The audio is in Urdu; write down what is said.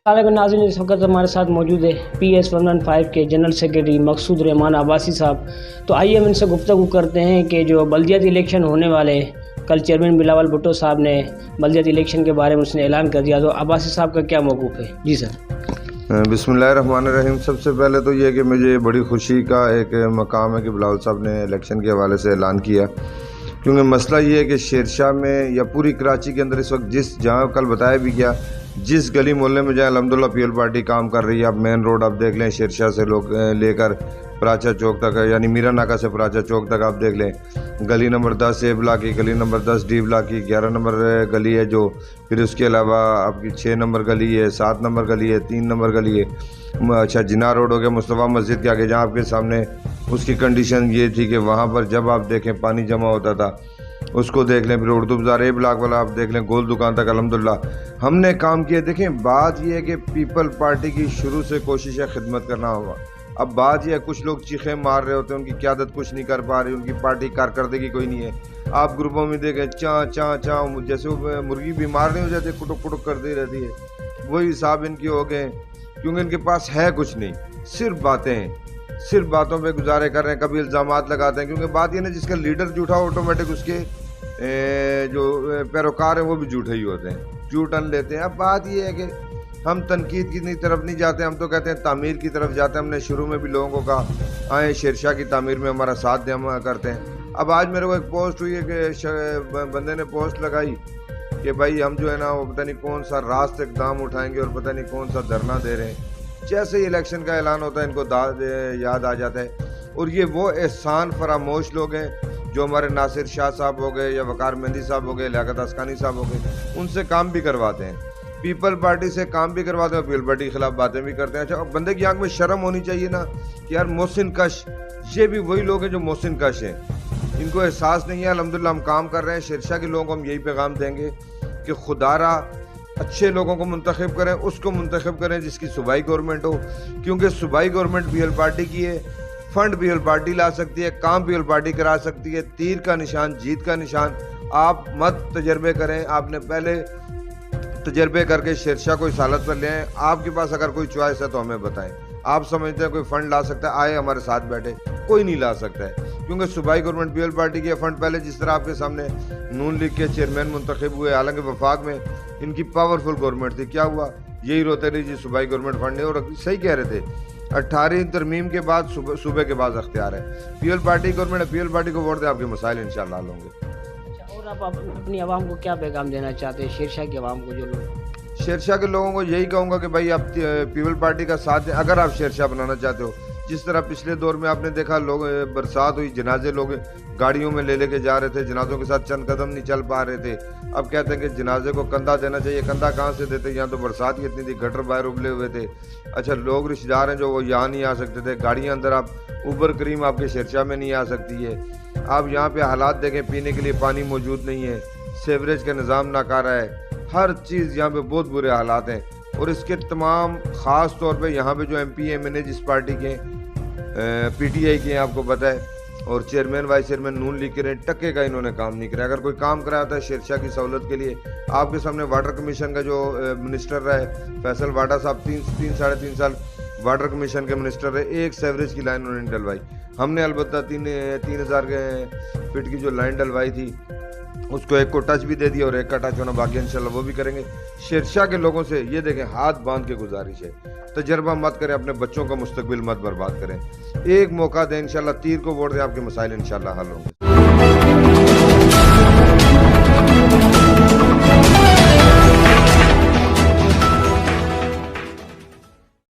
علیکم ناظرین، اس وقت ہمارے ساتھ موجود ہے PS115 کے جنرل سیکرٹری مقصود رحمان عباسی صاحب. تو آئیے ہم ان سے گفتگو کرتے ہیں کہ جو بلدیاتی الیکشن ہونے والے، کل چیئرمین بلاول بھٹو صاحب نے بلدیاتی الیکشن کے بارے میں اس نے اعلان کر دیا، تو عباسی صاحب کا کیا موقف ہے؟ جی سر. بسم اللہ الرحمن الرحیم. سب سے پہلے تو یہ کہ مجھے بڑی خوشی کا ایک مقام ہے کہ بلاول صاحب نے الیکشن کے حوالے سے اعلان کیا، کیونکہ مسئلہ یہ ہے کہ شیر شاہ میں یا پوری کراچی کے اندر اس وقت جہاں کل بتایا بھی گیا، جس گلی محلے میں جہاں الحمدللہ پی ایل پارٹی کام کر رہی ہے، اب مین روڈ آپ دیکھ لیں شیر شاہ سے لے کر پراچا چوک تک، یعنی میرا ناکا سے پراچا چوک تک آپ دیکھ لیں، گلی نمبر 10 اے بلاک کی، گلی نمبر 10 ڈی بلاک کی، 11 نمبر گلی ہے جو، پھر اس کے علاوہ آپ کی 6 نمبر گلی ہے، 7 نمبر گلی ہے، 3 نمبر گلی ہے. اچھا جناح روڈ ہو گیا مصطفیٰ مسجد کے آگے، جہاں آپ کے سامنے اس کی کنڈیشن یہ تھی کہ وہاں پر جب آپ دیکھیں پانی جمع ہوتا تھا، اس کو دیکھ لیں. پھر اردو بازار اے بلاک والا آپ دیکھ لیں، گول دکان تک الحمدللہ ہم نے کام کیا. دیکھیں بات یہ ہے کہ پیپل پارٹی کی شروع سے کوشش ہے خدمت کرنا ہوا. اب بات یہ ہے کچھ لوگ چیخیں مار رہے ہوتے ہیں، ان کی قیادت کچھ نہیں کر پا رہی، ان کی پارٹی کارکردگی کوئی نہیں ہے. آپ گروپوں میں دیکھیں چاں چاں چاں جیسے مرغی بیمار نہیں ہو جاتی، کٹک کٹک کرتی رہتی ہے، وہی حساب ان کی ہو گئے، کیونکہ ان کے پاس ہے کچھ نہیں، صرف باتیں ہیں، صرف باتوں پہ گزارے کر رہے ہیں، کبھی الزامات لگاتے ہیں. کیونکہ بات یہ نا جس کا لیڈر جھوٹا ہو آٹومیٹک اس کے جو پیروکار ہیں وہ بھی جھوٹے ہی ہوتے ہیں، جھوٹ ان لیتے ہیں. اب بات یہ ہے کہ ہم تنقید کی طرف نہیں جاتے، ہم تو کہتے ہیں تعمیر کی طرف جاتے ہیں. ہم نے شروع میں بھی لوگوں کو کہا آئیں شیر شاہ کی تعمیر میں ہمارا ساتھ دیں، ہم کرتے ہیں. اب آج میرے کو ایک پوسٹ ہوئی ہے کہ بندے نے پوسٹ لگائی کہ بھائی ہم جو ہے نا وہ پتہ نہیں کون سا راست اقدام اٹھائیں گے اور پتہ نہیں کون سا دھرنا دے رہے ہیں. جیسے ہی الیکشن کا اعلان ہوتا ہے ان کو یاد آ جاتا ہے. اور یہ وہ احسان فراموش لوگ ہیں جو ہمارے ناصر شاہ صاحب ہو گئے یا وقار مہندی صاحب ہو گئے، لیاقت اسکانی صاحب ہو گئے، ان سے کام بھی کرواتے ہیں، پیپل پارٹی سے کام بھی کرواتے ہیں، پیپل پارٹی کے خلاف باتیں بھی کرتے ہیں. اچھا بندے کی آنکھ میں شرم ہونی چاہیے نا کہ یار محسن کش، یہ بھی وہی لوگ ہیں جو محسن کش ہیں، ان کو احساس نہیں ہے. الحمدللہ ہم کام کر رہے ہیں. شیر شاہ کے لوگوں کو ہم یہی پیغام دیں گے کہ خدا را اچھے لوگوں کو منتخب کریں، اس کو منتخب کریں جس کی صوبائی گورنمنٹ ہو، کیونکہ صوبائی گورنمنٹ پی ایل پارٹی کی ہے، فنڈ پی ایل پارٹی لا سکتی ہے، کام پی ایل پارٹی کرا سکتی ہے. تیر کا نشان، جیت کا نشان. آپ مت تجربے کریں، آپ نے پہلے تجربے کر کے شیر شاہ کو اس حالت پر لے آئیں. آپ کے پاس اگر کوئی چوائس ہے تو ہمیں بتائیں. آپ سمجھتے ہیں کوئی فنڈ لا سکتا ہے، آئے ہمارے ساتھ بیٹھے. کوئی نہیں لا سکتا ہے، کیونکہ صوبائی گورنمنٹ پی ایل پارٹی کی فنڈ پہلے جس طرح آپ کے سامنے نون لیگ کے چیئرمین منتخب ہوئے، حالانکہ وفاق میں ان کی پاورفل گورنمنٹ تھی، کیا ہوا؟ یہی روتے رہی جی صوبائی گورنمنٹ فنڈ نہیں. اور صحیح کہہ رہے تھے، 18 ترمیم کے بعد صوبے کے بعد اختیار ہے. پی ایل پارٹی گورنمنٹ ہے، پی ایل پارٹی کو ووٹ دیں، آپ کے مسائل انشاءاللہ حل ہوں گے. اور آپ اپنی عوام کو کیا پیغام دینا چاہتے ہیں، شیر شاہ کی عوام کو؟ جو لوگ شیر شاہ کے لوگوں کو یہی کہوں گا کہ بھائی آپ پیپل پارٹی کا ساتھ دیں اگر آپ شیر شاہ بنانا چاہتے ہو. جس طرح پچھلے دور میں آپ نے دیکھا لوگ برسات ہوئی، جنازے لوگ گاڑیوں میں لے کے جا رہے تھے، جنازوں کے ساتھ چند قدم نہیں چل پا رہے تھے. اب کہتے ہیں کہ جنازے کو کندھا دینا چاہیے. کندھا کہاں سے دیتے؟ یہاں تو برسات ہی اتنی تھی، گٹر باہر ابلے ہوئے تھے. اچھا لوگ رشتہ دار ہیں جو وہ یہاں نہیں آ سکتے تھے، گاڑیاں اندر آپ اوبر کریم آپ کے شیر شاہ میں نہیں آ سکتی ہے. آپ یہاں پہ حالات دیکھیں، پینے کے لیے پانی موجود نہیں ہے، سیوریج کا نظام ناکارہ ہے، ہر چیز یہاں پہ بہت برے حالات ہیں. اور اس کے تمام خاص طور پہ یہاں پہ جو ایم پی ایم این اے جس پارٹی کے پی ٹی آئی کے ہیں آپ کو پتہ ہے، اور چیئرمین وائس چیئرمین نون لیگ کے رہے، ٹکے کا انہوں نے کام نہیں کرایا. اگر کوئی کام کرایا ہوتا ہے شیر شاہ کی سہولت کے لیے، آپ کے سامنے واٹر کمیشن کا جو منسٹر رہے فیصل واڈا صاحب، 3 3.5 سال واٹر کمیشن کے منسٹر رہے، ایک سیوریج کی لائن انہوں نے ڈلوائی. ہم نے البتہ 3000 فٹ کی جو لائن ڈلوائی تھی اس کو ایک کو ٹچ بھی دے دیا، اور ایک کا ٹچ ہونا باقی انشاءاللہ وہ بھی کریں گے. شیر شاہ کے لوگوں سے یہ دیکھیں ہاتھ باندھ کے گزارش ہے، تجربہ مت کریں، اپنے بچوں کا مستقبل مت برباد کریں. ایک موقع دیں، انشاءاللہ تیر کو ووٹ دیں، آپ کے مسائل انشاءاللہ حل ہوں گے.